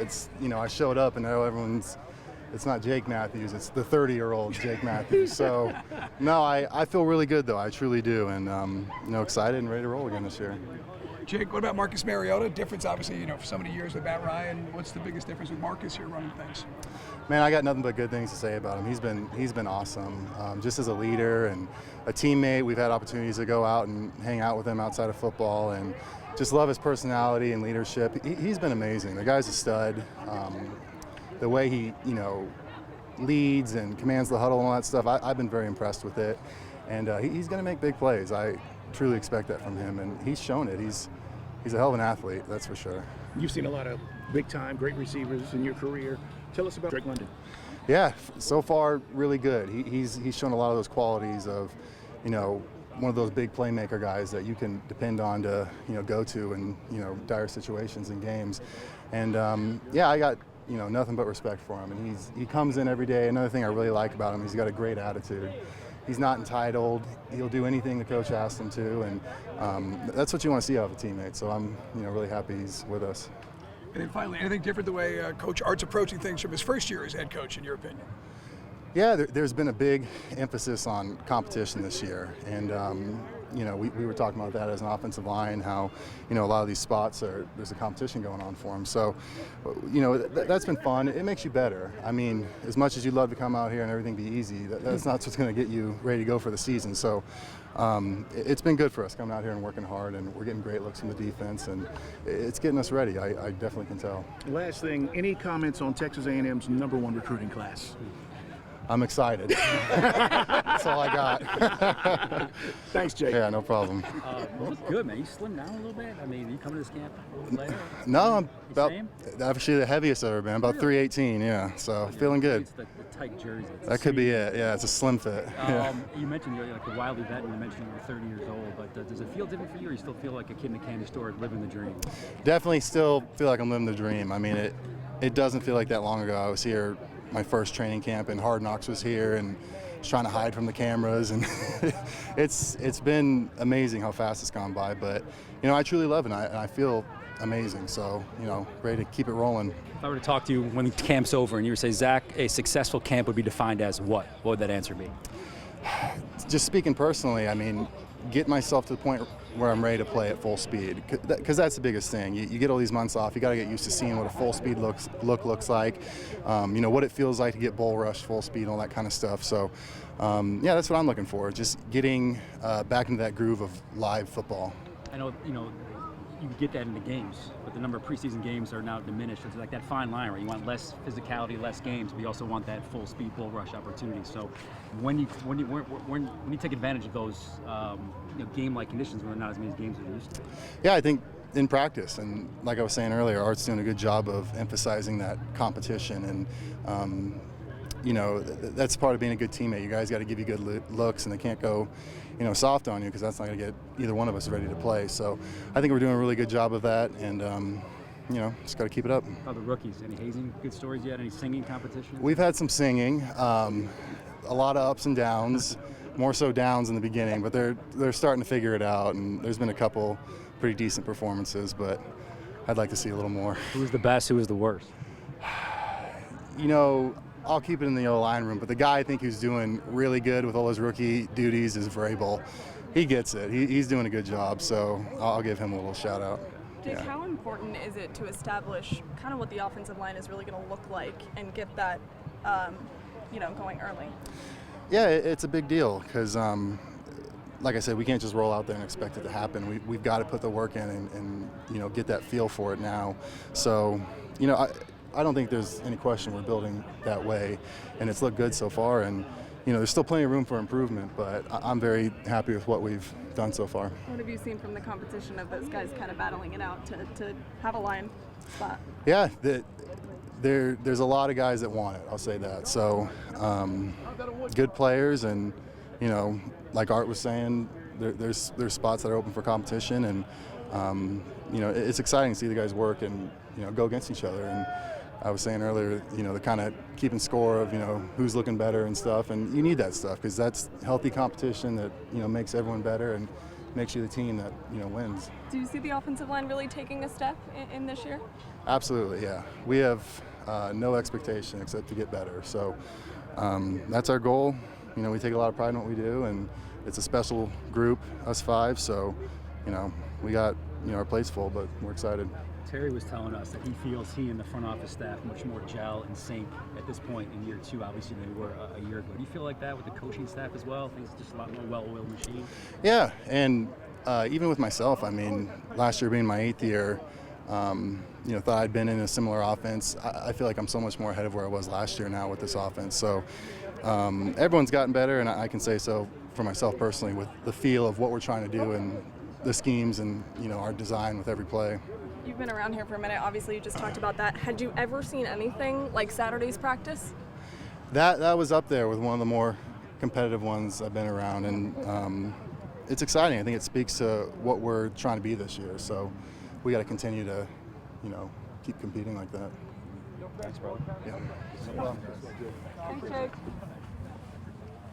It's, I showed up and now it's not Jake Matthews, it's the 30-year-old Jake Matthews. So, no, I feel really good, though. I truly do. And, excited and ready to roll again this year. Jake, what about Marcus Mariota? Difference, obviously, for so many years with Matt Ryan. What's the biggest difference with Marcus here running things? Man, I got nothing but good things to say about him. He's been awesome, just as a leader and a teammate. We've had opportunities to go out and hang out with him outside of football, and just love his personality and leadership. He's been amazing. The guy's a stud. The way he, leads and commands the huddle and all that stuff, I've been very impressed with it. And he's going to make big plays. I truly expect that from him, and he's shown it. He's a hell of an athlete, that's for sure. You've seen a lot of big-time, great receivers in your career. Tell us about Drake London. Yeah, so far, really good. He's shown a lot of those qualities of, one of those big playmaker guys that you can depend on to, go to in, dire situations in games. And, I got, nothing but respect for him. And he comes in every day. Another thing I really like about him, he's got a great attitude. He's not entitled. He'll do anything the coach asks him to, and that's what you want to see out of a teammate. So I'm, really happy he's with us. And then finally, anything different the way Coach Art's approaching things from his first year as head coach, in your opinion? Yeah, there's been a big emphasis on competition this year, and we were talking about that as an offensive line, how a lot of these spots there's a competition going on for them. So, that's been fun. It makes you better. I mean, as much as you'd love to come out here and everything be easy, that's not what's going to get you ready to go for the season. So, it's been good for us coming out here and working hard, and we're getting great looks from the defense, and it's getting us ready. I definitely can tell. Last thing, any comments on Texas A&M's #1 recruiting class? I'm excited. That's all I got. Thanks, Jake. Yeah, no problem. You look good, man. You slimmed down a little bit. I mean, you coming to this camp a little later? No, I'm about same? actually the heaviest I've ever been, about 318, yeah. So feeling good. It's the tight jersey. That could be it. Yeah, it's a slim fit. Yeah. You mentioned you're like a wily vet, and you mentioned you're 30 years old. But does it feel different for you, or you still feel like a kid in a candy store living the dream? Definitely still feel like I'm living the dream. I mean, it doesn't feel like that long ago. I was here. My first training camp and Hard Knocks was here, and was trying to hide from the cameras, and it's been amazing how fast it's gone by. But I truly love it, and I feel amazing. So ready to keep it rolling. If I were to talk to you when the camp's over, and you were to say, Zach, a successful camp would be defined as what? What would that answer be? Just speaking personally, I mean, get myself to the point where I'm ready to play at full speed, because that's the biggest thing. You get all these months off. You got to get used to seeing what a full speed look looks like. What it feels like to get bull rush full speed, all that kind of stuff. So, that's what I'm looking for. Just getting back into that groove of live football. I know you get that in the games, but the number of preseason games are now diminished. It's like that fine line, right? You want less physicality, less games, but you also want that full speed bull rush opportunity. So when you take advantage of those game-like conditions where not as many games as you're used to. Yeah, I think in practice, and like I was saying earlier, Art's doing a good job of emphasizing that competition, and that's part of being a good teammate. You guys got to give you good looks, and they can't go soft on you, because that's not going to get either one of us ready to play. So I think we're doing a really good job of that, and just got to keep it up. How about the rookies? Any hazing good stories yet? Any singing competition? We've had some singing, a lot of ups and downs, more so downs in the beginning, but they're starting to figure it out, and there's been a couple pretty decent performances, but I'd like to see a little more. Who was the best? Who was the worst? I'll keep it in the O-line room, but the guy I think who's doing really good with all his rookie duties is Vrabel. He gets it. He's doing a good job, so I'll give him a little shout out. Jake, how important is it to establish kind of what the offensive line is really going to look like and get that, going early? Yeah, it's a big deal, because like I said, we can't just roll out there and expect it to happen. We've got to put the work in and get that feel for it now. So, I don't think there's any question we're building that way, and it's looked good so far, and there's still plenty of room for improvement, but I'm very happy with what we've done so far. What have you seen from the competition of those guys kind of battling it out to have a line spot? Yeah, there's a lot of guys that want it, I'll say that. So good players, and like Art was saying, there's spots that are open for competition, and it's exciting to see the guys work and go against each other. And I was saying earlier, the kind of keeping score of who's looking better and stuff, and you need that stuff, because that's healthy competition that makes everyone better and makes you the team that wins. Do you see the offensive line really taking a step in this year? Absolutely, yeah. We have no expectation except to get better. So that's our goal. You know, we take a lot of pride in what we do, and it's a special group, us 5. So, you know, we got our plates full, but we're excited. Terry was telling us that he feels he and the front office staff much more gel and sync at this point in year 2, obviously, than they were a year ago. Do you feel like that with the coaching staff as well? I think it's just a lot more well-oiled machine. Yeah, and even with myself, I mean, last year being my 8th year, thought I'd been in a similar offense. I feel like I'm so much more ahead of where I was last year now with this offense. So everyone's gotten better, and I can say so for myself personally with the feel of what we're trying to do and the schemes and, our design with every play. You've been around here for a minute. Obviously, you just talked about that. Had you ever seen anything like Saturday's practice? That was up there with one of the more competitive ones I've been around, and it's exciting. I think it speaks to what we're trying to be this year. So we got to continue to, keep competing like that. Thanks, brother. Yeah. Thanks, Jake.